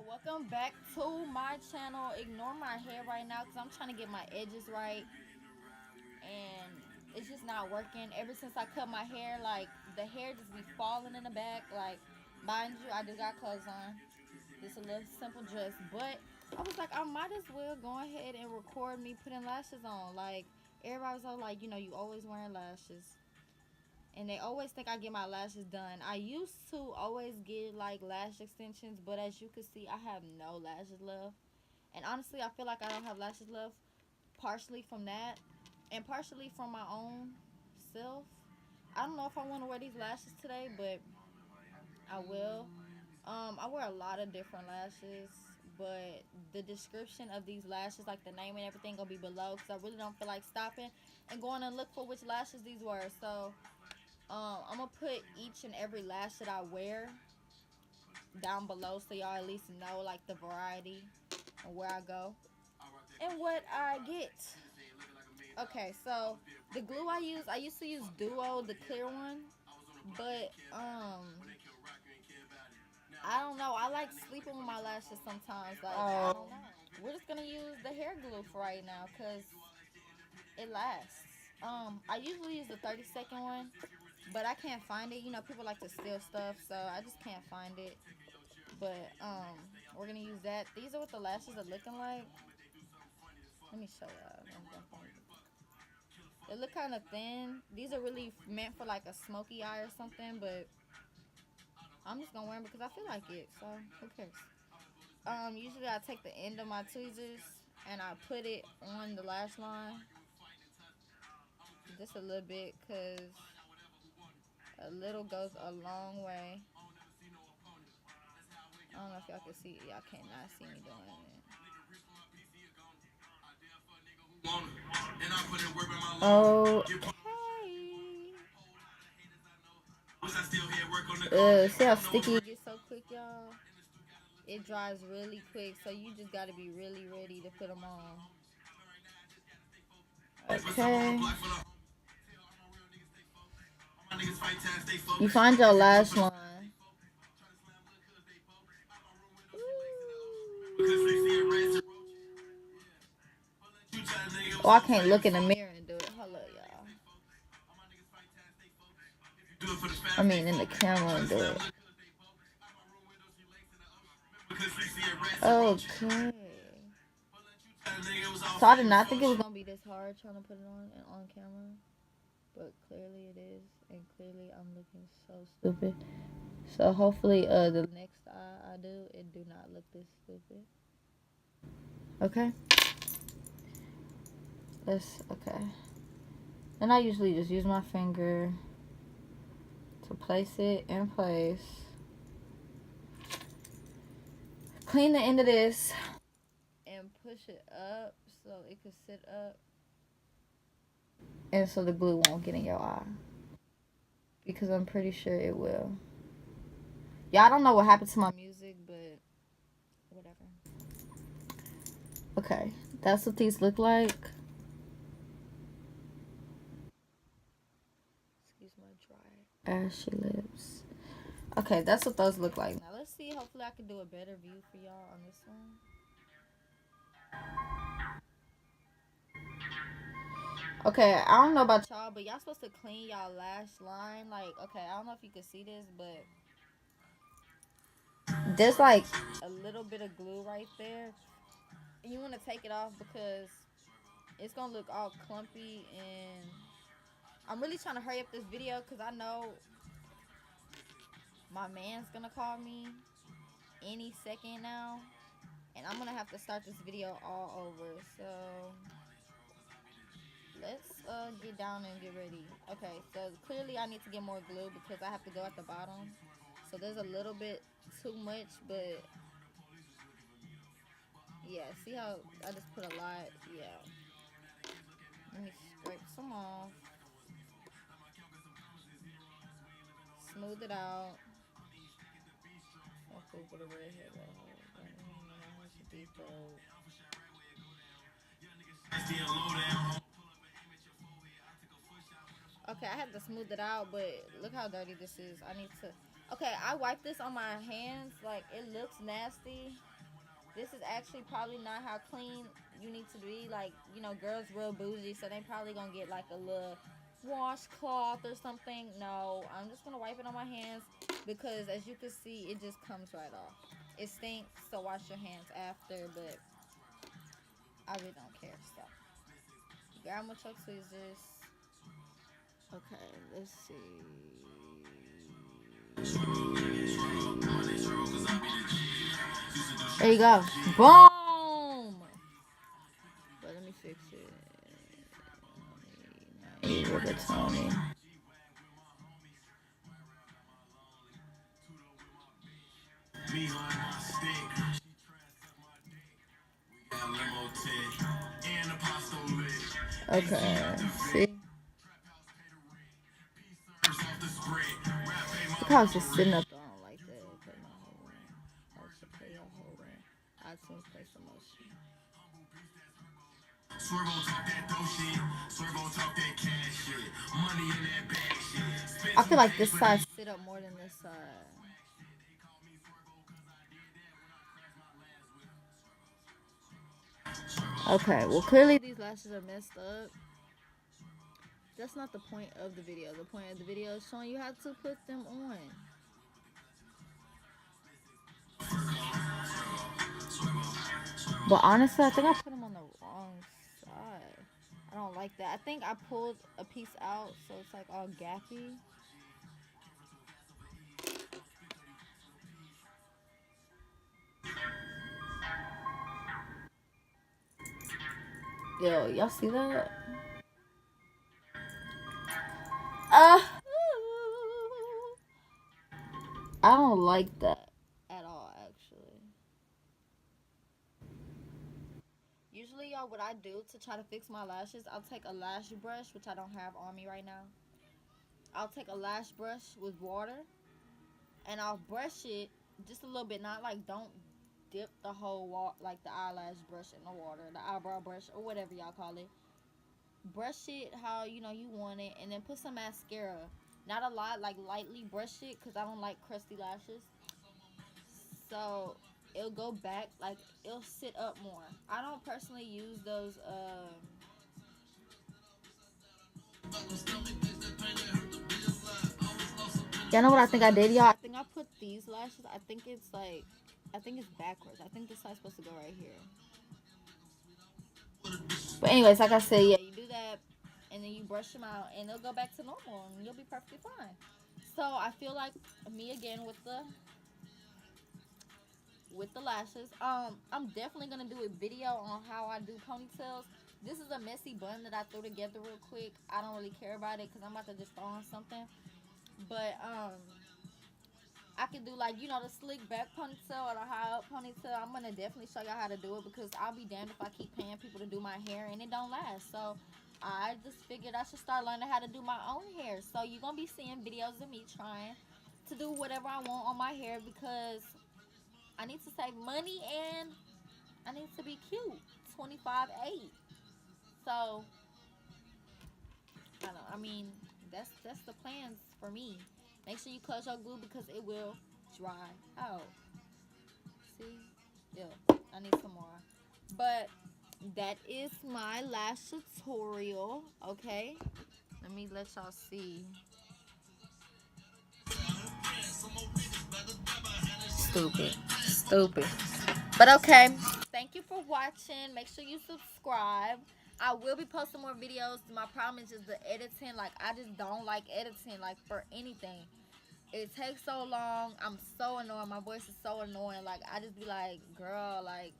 Welcome back to my channel. Ignore my hair right now because I'm trying to get my edges right and it's just not working. Ever since I cut my hair, like the hair just be falling in the back. Like, mind you, I just got clothes on. Just a little simple dress, but I was like, I might as well go ahead and record me putting lashes on. Like, everybody's all like, you always wearing lashes. And they always think I get my lashes done. I used to always get like lash extensions, but as you can see, I have no lashes left. And honestly, I feel like I don't have lashes left, partially from that, and partially from my own self. I don't know if I want to wear these lashes today, but I will. I wear a lot of different lashes, but the description of these lashes, like the name and everything, gonna be below because I really don't feel like stopping and going and look for which lashes these were. So I'm gonna put each and every lash that I wear down below so y'all at least know like the variety and where I go and what I get. Okay, so the glue I used to use Duo, the clear one, but I don't know. I like sleeping with my lashes sometimes. Like, I don't know. We're just gonna use the hair glue for right now because it lasts. I usually use the 30-second one, but I can't find it. People like to steal stuff, so I just can't find it. But we're gonna use that. These are what the lashes are looking like. Let me show y'all. They look kind of thin. These are really meant for like a smoky eye or something, but I'm just gonna wear them because I feel like it. So who cares? Usually I take the end of my tweezers and I put it on the lash line, just a little bit, cause a little goes a long way. I don't know if y'all can see. Y'all cannot see me doing it. Okay. See how sticky it gets so quick, y'all? It dries really quick, so you just gotta be really ready to put them on. Okay. You find your lash line. Oh, I can't look in the mirror and do it. Hold up, y'all. I mean, in the camera and do it. Okay. So I did not think it was gonna be this hard trying to put it on camera, but clearly it is, and clearly I'm looking so stupid. So hopefully, the next eye I do, it do not look this stupid. Okay. Okay. And I usually just use my finger to place it in place. Clean the end of this and push it up so it can sit up, and so the glue won't get in your eye, because I'm pretty sure it will. Yeah, I don't know what happened to my music, but whatever. Okay, that's what these look like. Excuse my dry, ashy lips. Okay, that's what those look like. Now let's see. Hopefully I can do a better view for y'all on this one. Okay, I don't know about y'all, but y'all supposed to clean y'all lash line. Like, okay, I don't know if you can see this, but there's like a little bit of glue right there. And you want to take it off because it's going to look all clumpy. And I'm really trying to hurry up this video because I know my man's going to call me any second now. And I'm going to have to start this video all over. So let's get down and get ready. Okay, so clearly I need to get more glue because I have to go at the bottom. So there's a little bit too much, but yeah, see how I just put a lot? Yeah. Let me scrape some off. Smooth it out. Okay, I had to smooth it out, but look how dirty this is. I need to. Okay, I wiped this on my hands. Like, it looks nasty. this is actually probably not how clean you need to be. Like, you know, girls real bougie, so they probably gonna get like a little washcloth or something. No, I'm just gonna wipe it on my hands because as you can see, it just comes right off. It stinks, so wash your hands after, but I really don't care. So, grab my chuck tweezers. Okay, let's see. There you go. Boom! But let me fix it. Rigatoni. Okay. See? I was just sitting up. I don't like that. Okay, no, hold on. I was just play hold on. I just play some more shit. Swervo talk that dope shit. Swervo talk that cash shit. Money in that bag shit. I feel like this side sit up more than this side. Okay, well clearly these lashes are messed up. That's not the point of the video. The point of the video is showing you how to put them on. But honestly, I think I put them on the wrong side. I don't like that. I think I pulled a piece out, so it's like all gappy. Yo, y'all see that? Uh, I don't like that at all, actually. Usually, y'all, what I do to try to fix my lashes, I'll take a lash brush, which I don't have on me right now. I'll take a lash brush with water, and I'll brush it just a little bit. Not like, don't dip the whole like the eyelash brush in the water, the eyebrow brush, or whatever y'all call it. Brush it how you know you want it, and then put some mascara. Not a lot, like lightly brush it, because I don't like crusty lashes. So it'll go back, like it'll sit up more. I don't personally use those y'all know what I think I did, y'all? I think I put these lashes, I think it's like, I think it's backwards. I think this side's supposed to go right here. But anyways, like I said, yeah, you do that and then you brush them out and they'll go back to normal and you'll be perfectly fine. So I feel like me again with the lashes. I'm definitely gonna do a video on how I do ponytails. This is a messy bun that I threw together real quick. I don't really care about it because I'm about to just throw on something. But I can do like, you know, the slick back ponytail or the high up ponytail. I'm gonna definitely show y'all how to do it because I'll be damned if I keep paying people to do my hair and it don't last. So I just figured I should start learning how to do my own hair. So you're gonna be seeing videos of me trying to do whatever I want on my hair because I need to save money and I need to be cute. 25-8. So I don't know. I mean, that's the plans for me. Make sure you close your glue because it will dry out. See? Yeah, I need some more. But that is my lash tutorial. Okay, let me let y'all see. Stupid. But okay, thank you for watching. Make sure you subscribe. I will be posting more videos. My problem is just the editing. Like, I just don't like editing, like, for anything. It takes so long. I'm so annoying. My voice is so annoying. Like, I just be like, girl, like,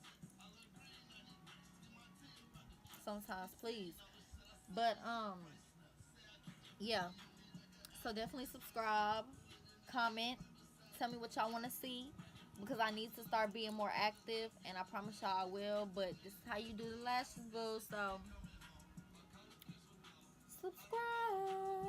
sometimes, please. But, yeah. So definitely subscribe, comment, tell me what y'all want to see because I need to start being more active and I promise y'all I will. But this is how you do the lashes, boo. So subscribe.